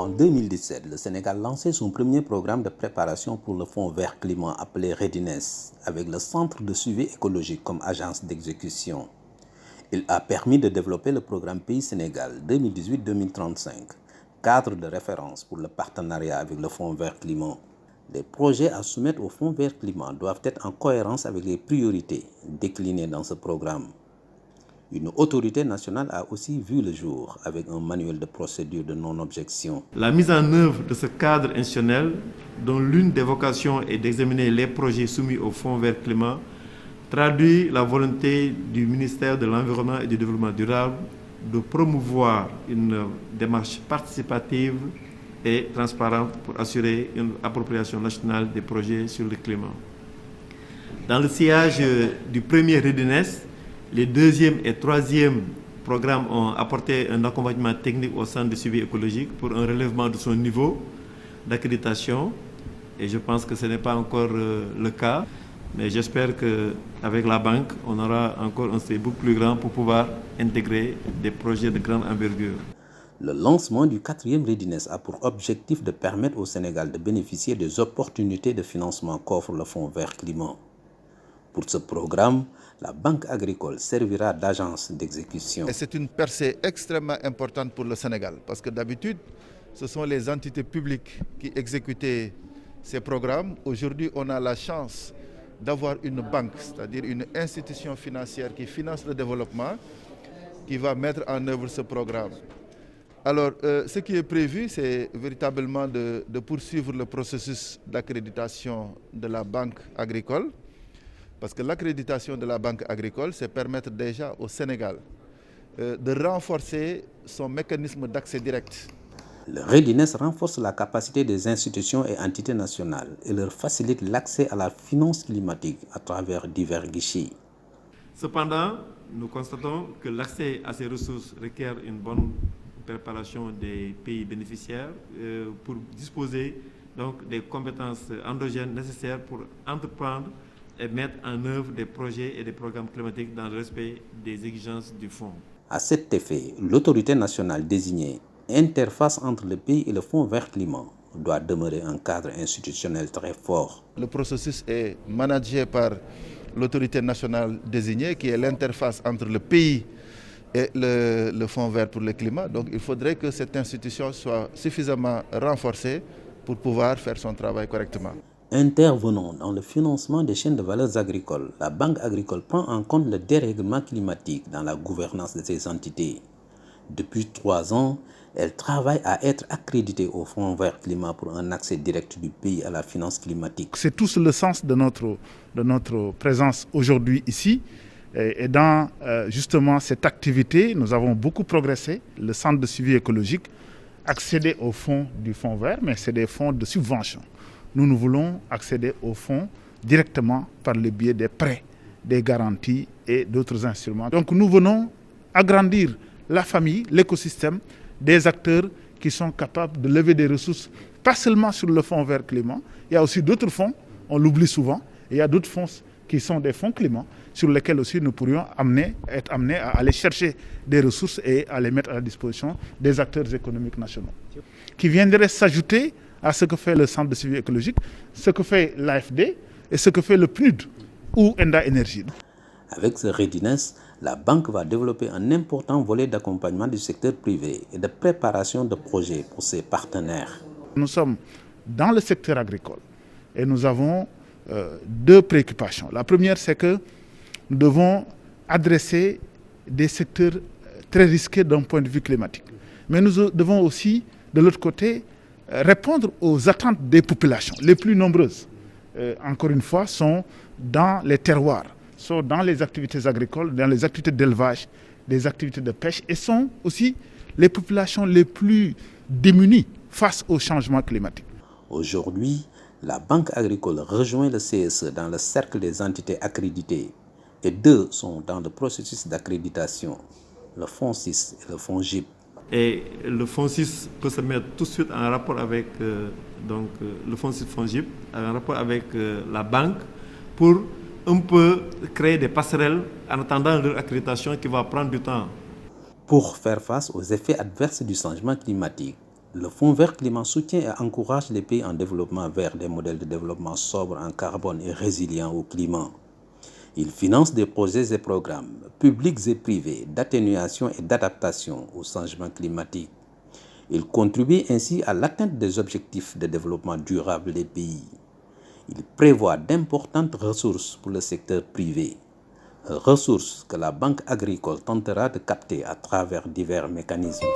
En 2017, le Sénégal lançait son premier programme de préparation pour le Fonds vert climat appelé Readiness, avec le Centre de suivi écologique comme agence d'exécution. Il a permis de développer le programme Pays Sénégal 2018-2035, cadre de référence pour le partenariat avec le Fonds vert climat. Les projets à soumettre au Fonds vert climat doivent être en cohérence avec les priorités déclinées dans ce programme. Une autorité nationale a aussi vu le jour avec un manuel de procédure de non-objection. La mise en œuvre de ce cadre institutionnel, dont l'une des vocations est d'examiner les projets soumis au Fonds vert climat, traduit la volonté du ministère de l'Environnement et du Développement durable de promouvoir une démarche participative et transparente pour assurer une appropriation nationale des projets sur le climat. Dans le sillage du premier Readiness, les deuxième et troisième programmes ont apporté un accompagnement technique au centre de suivi écologique pour un relèvement de son niveau d'accréditation. Et je pense que ce n'est pas encore le cas. Mais j'espère qu'avec la banque, on aura encore un seuil beaucoup plus grand pour pouvoir intégrer des projets de grande envergure. Le lancement du 4e Readiness a pour objectif de permettre au Sénégal de bénéficier des opportunités de financement qu'offre le Fonds vert climat. Pour ce programme, la Banque agricole servira d'agence d'exécution. Et c'est une percée extrêmement importante pour le Sénégal, parce que d'habitude, ce sont les entités publiques qui exécutaient ces programmes. Aujourd'hui, on a la chance d'avoir une banque, c'est-à-dire une institution financière qui finance le développement, qui va mettre en œuvre ce programme. Alors, ce qui est prévu, c'est véritablement de poursuivre le processus d'accréditation de la Banque agricole, parce que l'accréditation de la Banque agricole, c'est permettre déjà au Sénégal de renforcer son mécanisme d'accès direct. Le Readiness renforce la capacité des institutions et entités nationales et leur facilite l'accès à la finance climatique à travers divers guichets. Cependant, nous constatons que l'accès à ces ressources requiert une bonne préparation des pays bénéficiaires pour disposer donc des compétences endogènes nécessaires pour entreprendre et mettre en œuvre des projets et des programmes climatiques dans le respect des exigences du Fonds. À cet effet, l'autorité nationale désignée, interface entre le pays et le Fonds vert climat, doit demeurer un cadre institutionnel très fort. Le processus est managé par l'autorité nationale désignée, qui est l'interface entre le pays et le Fonds vert pour le climat. Donc il faudrait que cette institution soit suffisamment renforcée pour pouvoir faire son travail correctement. Intervenant dans le financement des chaînes de valeurs agricoles, la Banque agricole prend en compte le dérèglement climatique dans la gouvernance de ces entités. Depuis 3 ans, elle travaille à être accréditée au Fonds vert climat pour un accès direct du pays à la finance climatique. C'est tout le sens de notre présence aujourd'hui ici. Et dans justement cette activité, nous avons beaucoup progressé. Le centre de suivi écologique accédait aux fonds du Fonds vert, mais c'est des fonds de subvention. Nous voulons accéder aux fonds directement par le biais des prêts, des garanties et d'autres instruments. Donc nous venons agrandir la famille, l'écosystème des acteurs qui sont capables de lever des ressources, pas seulement sur le Fonds vert climat, il y a aussi d'autres fonds, on l'oublie souvent, et il y a d'autres fonds qui sont des fonds climat, sur lesquels aussi nous pourrions être amenés à aller chercher des ressources et à les mettre à la disposition des acteurs économiques nationaux, qui viendraient s'ajouter à ce que fait le Centre de suivi écologique, ce que fait l'AFD et ce que fait le PNUD ou Enda Energy. Avec ce Readiness, la banque va développer un important volet d'accompagnement du secteur privé et de préparation de projets pour ses partenaires. Nous sommes dans le secteur agricole et nous avons 2 préoccupations. La première, c'est que nous devons adresser des secteurs très risqués d'un point de vue climatique. Mais nous devons aussi, de l'autre côté, répondre aux attentes des populations. Les plus nombreuses, encore une fois, sont dans les terroirs, sont dans les activités agricoles, dans les activités d'élevage, des activités de pêche, et sont aussi les populations les plus démunies face au changement climatique. Aujourd'hui, la Banque agricole rejoint le CSE dans le cercle des entités accréditées et 2 sont dans le processus d'accréditation, le Fonds 6 et le Fonds GIP. Et le Fonds 6 peut se mettre tout de suite en rapport avec le Fonds 6 Fonds GIP, en rapport avec la banque, pour un peu créer des passerelles en attendant leur accréditation qui va prendre du temps. Pour faire face aux effets adverses du changement climatique, Le Fonds vert climat soutient et encourage les pays en développement vers des modèles de développement sobres en carbone et résilients au climat. Il finance des projets et programmes publics et privés d'atténuation et d'adaptation au changement climatique. Il contribue ainsi à l'atteinte des objectifs de développement durable des pays. Il prévoit d'importantes ressources pour le secteur privé, ressources que la Banque agricole tentera de capter à travers divers mécanismes.